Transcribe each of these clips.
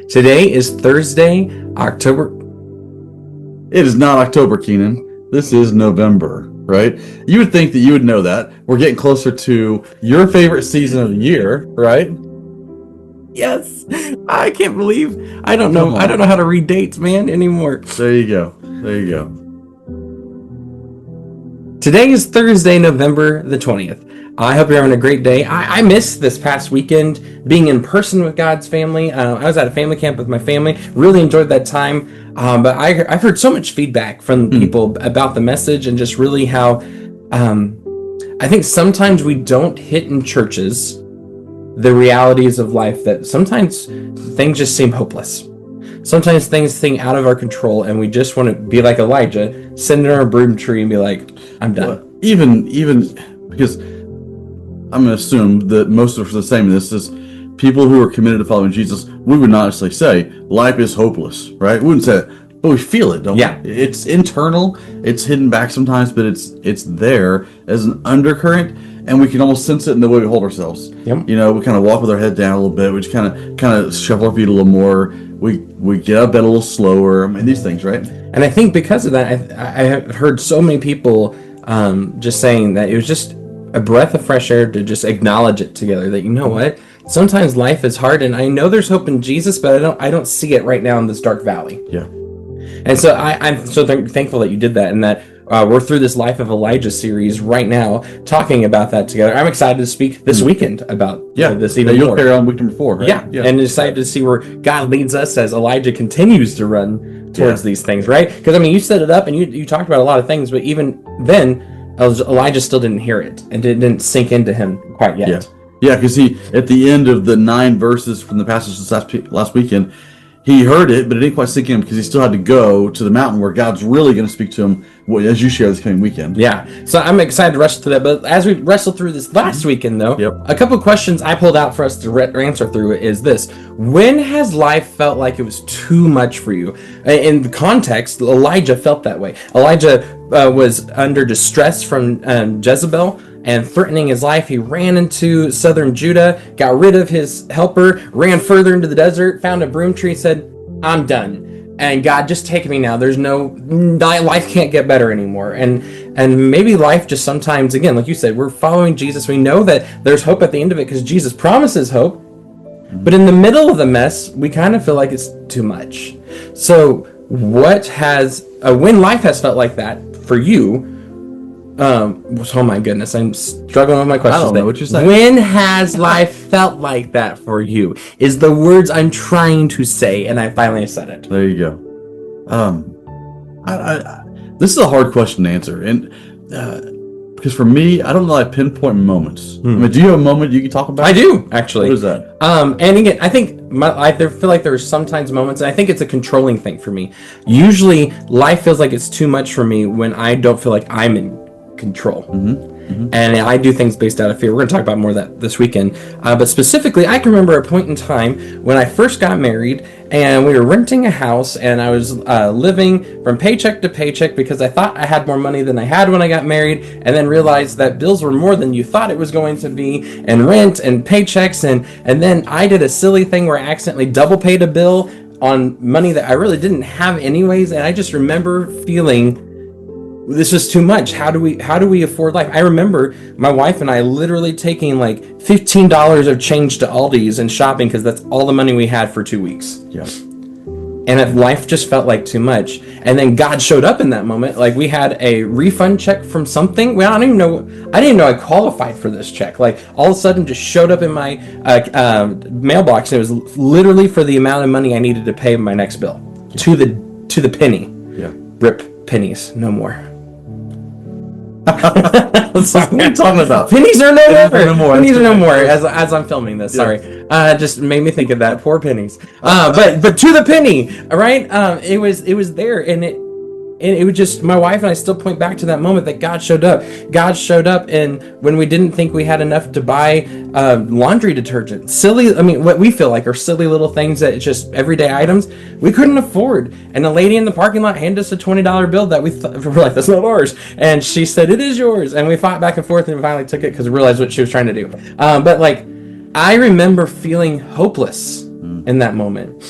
Today is Thursday, October. It is not October, Keenan. This is November, right? You would think that you would know that. We're getting closer to your favorite season of the year, right? Yes, I can't believe I don't know how to read dates, man, anymore. There you go. There you go. Today is Thursday, November the 20th. I hope you're having a great day. I missed this past weekend being in person with God's family. I was at a family camp with my family. Really enjoyed that time. But I've heard so much feedback from people about the message and just really how I think sometimes we don't hit in churches the realities of life, that sometimes things just seem hopeless. Sometimes things seem out of our control, and we just want to be like Elijah, sit in our broom tree and be like, I'm done. Well, even because I'm going to assume that most of us are the same in this is people who are committed to following Jesus, we would not necessarily say life is hopeless, right? We wouldn't say it, but we feel it, don't we? It's internal, it's hidden back sometimes, but it's there as an undercurrent, and we can almost sense it in the way we hold ourselves. Yep. You know, we kind of walk with our head down a little bit, we just kind of shuffle our feet a little more, we get out of bed a little slower, I mean, these things, right? And I think because of that, I have heard so many people just saying that it was just a breath of fresh air to just acknowledge it together, that, you know what, sometimes life is hard, and I know there's hope in Jesus, but I don't see it right now in this dark valley. Yeah. And so I'm so thankful that you did that, and that we're through this Life of Elijah series right now, talking about that together. I'm excited to speak this weekend about this even you'll more. carry on week number 4, right? Yeah, and excited to see where God leads us as Elijah continues to run towards these things, right? Because, I mean, you set it up, and you talked about a lot of things, but even then, Elijah still didn't hear it, and it didn't sink into him quite yet. Yeah, because he, at the end of the 9 verses from the passage this last weekend, he heard it, but it didn't quite sink in because he still had to go to the mountain where God's really going to speak to him, as you share this coming weekend. Yeah, so I'm excited to wrestle through that. But as we wrestle through this last weekend, though, a couple of questions I pulled out for us to answer through is this. When has life felt like it was too much for you? In the context, Elijah felt that way. Elijah was under distress from Jezebel and threatening his life. He ran into southern Judah, got rid of his helper, ran further into the desert, found a broom tree, said, I'm done. And God, just take me now. There's life can't get better anymore. And maybe life just sometimes, again, like you said, we're following Jesus. We know that there's hope at the end of it because Jesus promises hope. But in the middle of the mess, we kind of feel like it's too much. So when life has felt like that for you, oh my goodness, I'm struggling with my questions. I don't know what you're saying. When has life felt like that for you? Is the words I'm trying to say, and I finally said it. There you go. This is a hard question to answer, and because for me, I don't know, like pinpoint moments. I mean, do you have a moment you can talk about? I do, actually. What is that? And again, I think I feel like there's sometimes moments, and I think it's a controlling thing for me. Usually, life feels like it's too much for me when I don't feel like I'm in control. And I do things based out of fear. We're going to talk about more of that this weekend. But specifically, I can remember a point in time when I first got married, and we were renting a house, and I was living from paycheck to paycheck because I thought I had more money than I had when I got married, and then realized that bills were more than you thought it was going to be, and rent and paychecks, and then I did a silly thing where I accidentally double paid a bill on money that I really didn't have anyways, and I just remember feeling this is too much. How do we afford life? I remember my wife and I literally taking like $15 of change to Aldi's and shopping because that's all the money we had for 2 weeks. Yeah. And if life just felt like too much. And then God showed up in that moment. Like, we had a refund check from something. Well, I didn't even know I qualified for this check. Like, all of a sudden just showed up in my mailbox, and it was literally for the amount of money I needed to pay my next bill. To the penny. Yeah. Rip pennies. No more. What are you talking about? Pennies are no more. Pennies are no more. That's As I'm filming this, sorry, just made me think of that. Poor pennies. But to the penny, right? It was there, and it was just, my wife and I still point back to that moment that God showed up. God showed up, and when we didn't think we had enough to buy laundry detergent, what we feel like are silly little things that it's just everyday items we couldn't afford. And the lady in the parking lot handed us a $20 bill that we're like, that's not ours. And she said, it is yours. And we fought back and forth, and we finally took it because we realized what she was trying to do. But like, I remember feeling hopeless in that moment.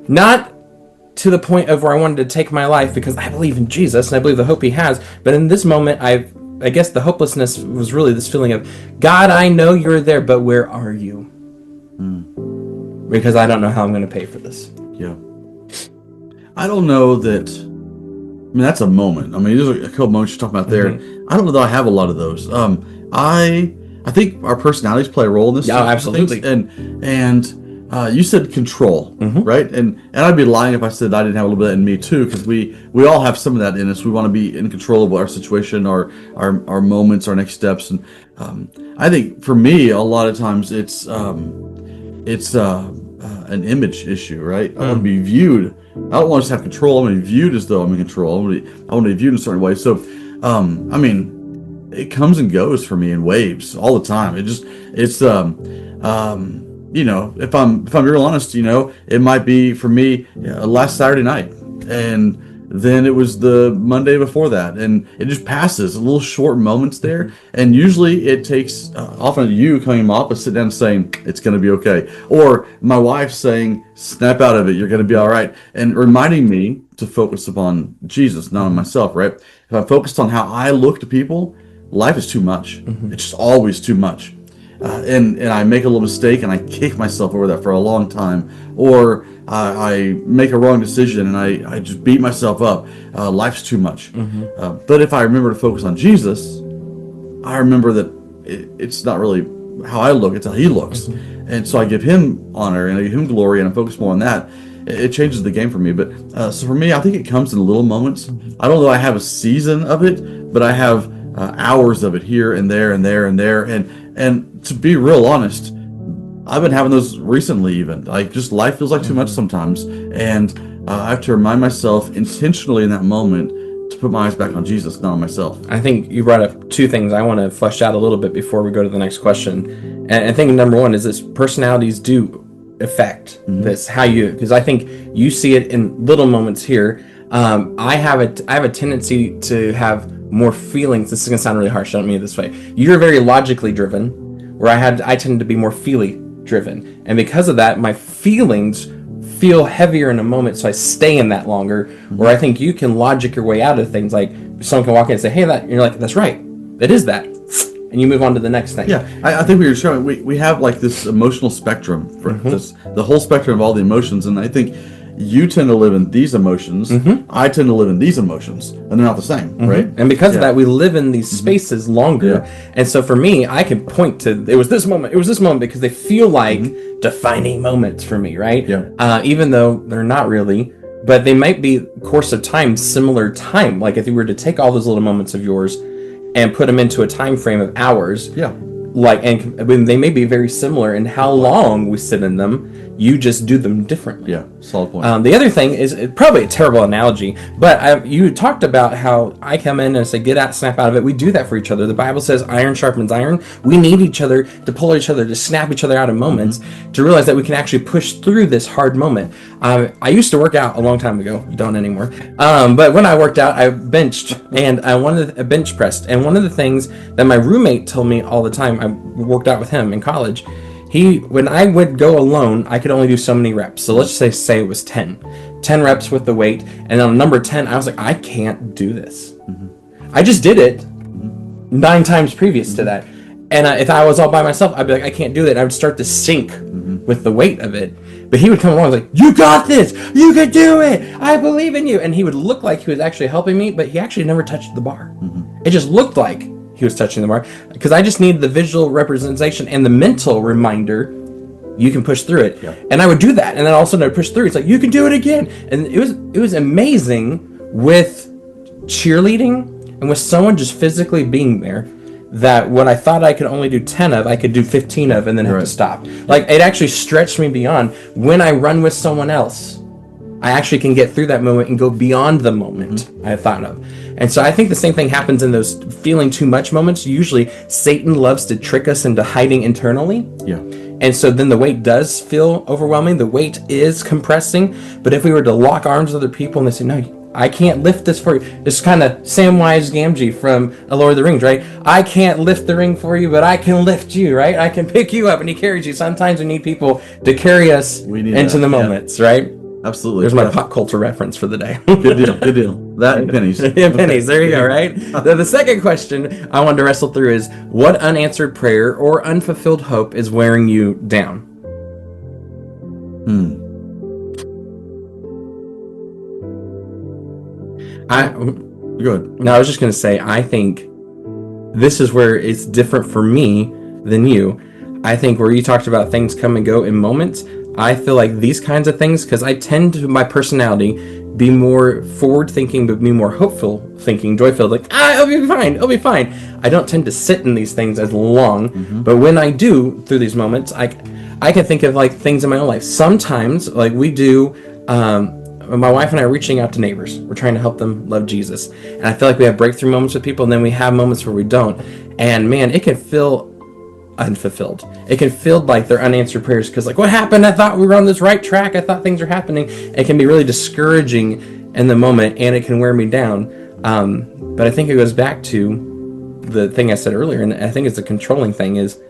Not to the point of where I wanted to take my life, because I believe in Jesus and I believe the hope he has. But in this moment, I guess the hopelessness was really this feeling of, God, I know you're there, but where are you? Because I don't know how I'm going to pay for this. Yeah. I don't know that. I mean, that's a moment. I mean, there's a couple moments you're talking about there. I don't know that I have a lot of those. I think our personalities play a role in this. Yeah, absolutely. And you said control, right? And I'd be lying if I said I didn't have a little bit of that in me too, because we all have some of that in us. We want to be in control of our situation, our moments, our next steps. And I think for me, a lot of times it's an image issue, right? I want to be viewed. I don't want to just have control. I want to be viewed as though I'm in control. I want to be viewed in a certain way. So, I mean, it comes and goes for me in waves all the time. You know, if I'm real honest, you know, it might be for me last Saturday night, and then it was the Monday before that, and it just passes, little short moments there, and usually it takes often you coming up and sit down and saying it's going to be okay, or my wife saying snap out of it, you're going to be all right, and reminding me to focus upon Jesus, not on myself. Right? If I'm focused on how I look to people, life is too much. It's just always too much. And I make a little mistake and I kick myself over that for a long time, or I make a wrong decision and I just beat myself up. Life's too much. But if I remember to focus on Jesus, I remember that it's not really how I look, it's how he looks. And so I give him honor and I give him glory, and I focus more on that. It changes the game for me. But so for me, I think it comes in little moments. I don't know I have a season of it, but I have hours of it here and there and there and there. And to be real honest, I've been having those recently even. Like, just life feels like too much sometimes. And I have to remind myself intentionally in that moment to put my eyes back on Jesus, not on myself. I think you brought up two things I want to flesh out a little bit before we go to the next question. And I think number one is this: personalities do affect this, how you, because I think you see it in little moments here. I have a tendency to have more feelings. This is gonna sound really harsh. I don't mean it this way. You're very logically driven, where I tend to be more feely driven, and because of that, my feelings feel heavier in a moment, so I stay in that longer. Where I think you can logic your way out of things. Like someone can walk in and say, "Hey, that," and you're like, "That's right. It is that," and you move on to the next thing. Yeah, I think we were showing we have like this emotional spectrum for this, the whole spectrum of all the emotions, and I think you tend to live in these emotions. I tend to live in these emotions, and they're not the same, right? And because of that, we live in these spaces longer. And so for me, I can point to, it was this moment, because they feel like defining moments for me, right? Even though they're not really, but they might be course of time, similar time. Like if you were to take all those little moments of yours and put them into a time frame of hours, and they may be very similar in how long we sit in them. You just do them differently. Yeah, solid point. The other thing is probably a terrible analogy, but you talked about how I come in and say, get out, snap out of it. We do that for each other. The Bible says iron sharpens iron. We need each other to pull each other, to snap each other out of moments, to realize that we can actually push through this hard moment. I used to work out a long time ago. Don't anymore. But when I worked out, I benched, and I wanted a bench pressed. And one of the things that my roommate told me all the time, I worked out with him in college, when I would go alone, I could only do so many reps. So let's say it was 10 reps with the weight. And on number 10, I was like, I can't do this. I just did it 9 times previous to that. And if I was all by myself, I'd be like, I can't do that. And I would start to sink with the weight of it. But he would come along and was like, you got this. You can do it. I believe in you. And he would look like he was actually helping me, but he actually never touched the bar. It just looked like he was touching the bar, because I just needed the visual representation and the mental reminder, you can push through it. And I would do that, and then all of a sudden I'd push through. It's like, you can do it again. And it was amazing with cheerleading and with someone just physically being there, that what I thought I could only do 10 of, I could do 15 of and then have to stop. Like, it actually stretched me beyond. When I run with someone else, I actually can get through that moment and go beyond the moment I thought of. And so I think the same thing happens in those feeling too much moments. Usually Satan loves to trick us into hiding internally. And so then the weight does feel overwhelming. The weight is compressing. But if we were to lock arms with other people and they say, no, I can't lift this for you. It's kind of Samwise Gamgee from A Lord of the Rings, right? I can't lift the ring for you, but I can lift you, right? I can pick you up, and he carries you. Sometimes we need people to carry us into the moments, right? Absolutely. There's my pop culture reference for the day. Good deal. Good deal. That and pennies. Yeah, pennies. There you go. Right. The second question I wanted to wrestle through is, what unanswered prayer or unfulfilled hope is wearing you down? Good. No, I was just going to say, I think this is where it's different for me than you. I think where you talked about things come and go in moments, I feel like these kinds of things, because I tend to, my personality, be more forward thinking, but be more hopeful thinking, joy filled, like, it'll be fine, it'll be fine. I don't tend to sit in these things as long, but when I do through these moments, I can think of like things in my own life. Sometimes, like we do, my wife and I are reaching out to neighbors. We're trying to help them love Jesus. And I feel like we have breakthrough moments with people, and then we have moments where we don't. And man, it can feel unfulfilled. It can feel like they're unanswered prayers, because like, what happened? I thought we were on this right track. I thought things were happening. It can be really discouraging in the moment, and it can wear me down. But I think it goes back to the thing I said earlier, and I think it's the controlling thing, is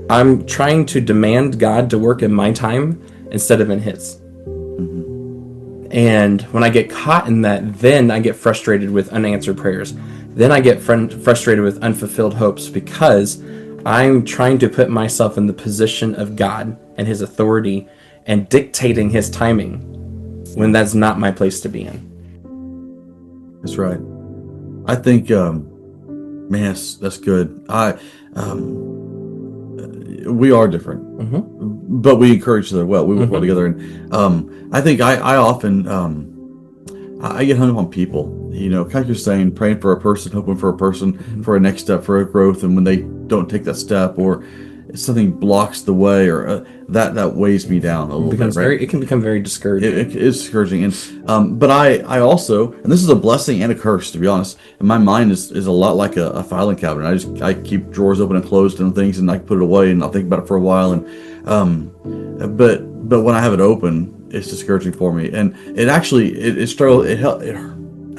I'm trying to demand God to work in my time instead of in his. And when I get caught in that, then I get frustrated with unanswered prayers. Then I get frustrated with unfulfilled hopes, because I'm trying to put myself in the position of God and his authority and dictating his timing when that's not my place to be in. That's right. I think, man, that's good. We are different, but we encourage each other well. We work well together, and I think I often I get hung up on people. You know, kind of like you're saying, praying for a person, hoping for a person for a next step, for a growth, and when they don't take that step, or something blocks the way, or that weighs me down a little bit. Right? It can become very discouraging. It is discouraging, and but I also, and this is a blessing and a curse, to be honest. And my mind is a lot like a filing cabinet. I keep drawers open and closed and things, and I put it away, and I'll think about it for a while. And but when I have it open, it's discouraging for me, and it actually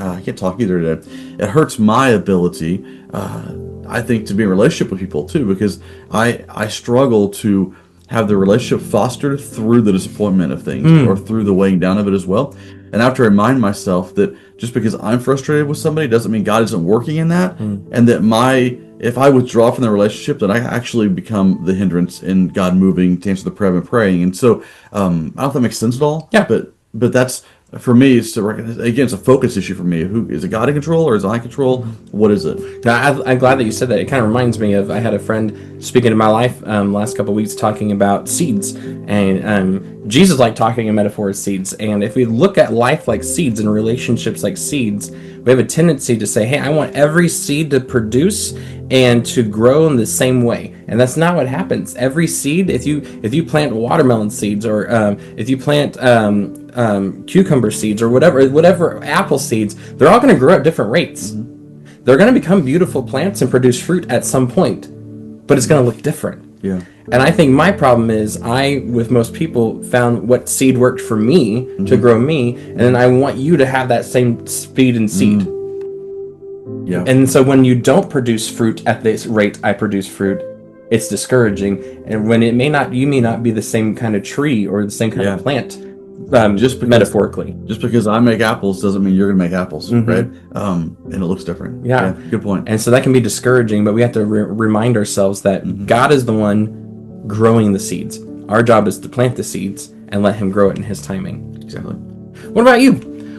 I can't talk either today. It hurts my ability, I think, to be in a relationship with people too, because I struggle to have the relationship fostered through the disappointment of things, or through the weighing down of it as well. And I have to remind myself that just because I'm frustrated with somebody doesn't mean God isn't working in that, and that if I withdraw from the relationship, then I actually become the hindrance in God moving to answer the prayer I'm praying. And so I don't know if that makes sense at all. Yeah. But that's, for me, it's to recognize, again, it's a focus issue for me. Who is it? God in control, or is I in control? What is it? Now, I'm glad that you said that. It kind of reminds me of, I had a friend speaking in my life last couple of weeks talking about seeds, and Jesus liked talking in metaphors, seeds. And if we look at life like seeds and relationships like seeds, we have a tendency to say, hey, I want every seed to produce and to grow in the same way. And that's not what happens. Every seed, if you plant watermelon seeds, or if you plant cucumber seeds, or whatever apple seeds, they're all going to grow at different rates. They're going to become beautiful plants and produce fruit at some point, but it's going to look different. Yeah. And I think my problem is, with most people, found what seed worked for me to grow me, and then I want you to have that same speed and seed. Yeah. And so when you don't produce fruit at this rate I produce fruit, it's discouraging. And when you may not be the same kind of tree or the same kind of plant, metaphorically. Just because I make apples doesn't mean you're going to make apples, right? And it looks different. Yeah. Good point. And so that can be discouraging, but we have to remind ourselves that God is the one growing the seeds. Our job is to plant the seeds and let him grow it in his timing. Exactly. What about you?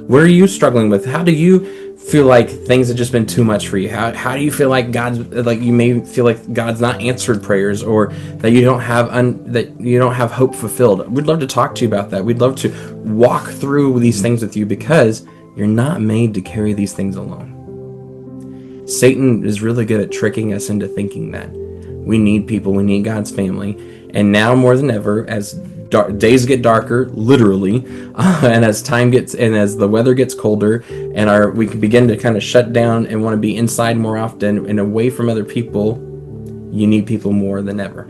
What are you struggling with? How do you feel like things have just been too much for you? How do you feel like you may feel like God's not answered prayers, or that you don't have hope fulfilled? We'd love to talk to you about that. We'd love to walk through these things with you, because you're not made to carry these things alone. Satan is really good at tricking us into thinking that we need people, we need God's family, and now more than ever, as days get darker, literally, and as the weather gets colder, and we can begin to kind of shut down and want to be inside more often and away from other people, you need people more than ever.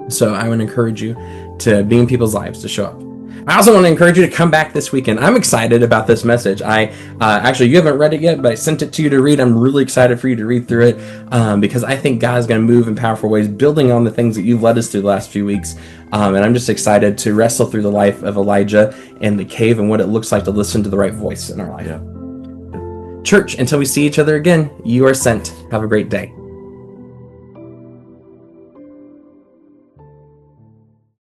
So I would encourage you to be in people's lives, to show up. All I also want to encourage you to come back this weekend. I'm excited about this message. I actually, you haven't read it yet, but I sent it to you to read. I'm really excited for you to read through it because I think God's going to move in powerful ways, building on the things that you've led us through the last few weeks. And I'm just excited to wrestle through the life of Elijah and the cave and what it looks like to listen to the right voice in our life. Yeah. Church, until we see each other again, you are sent. Have a great day.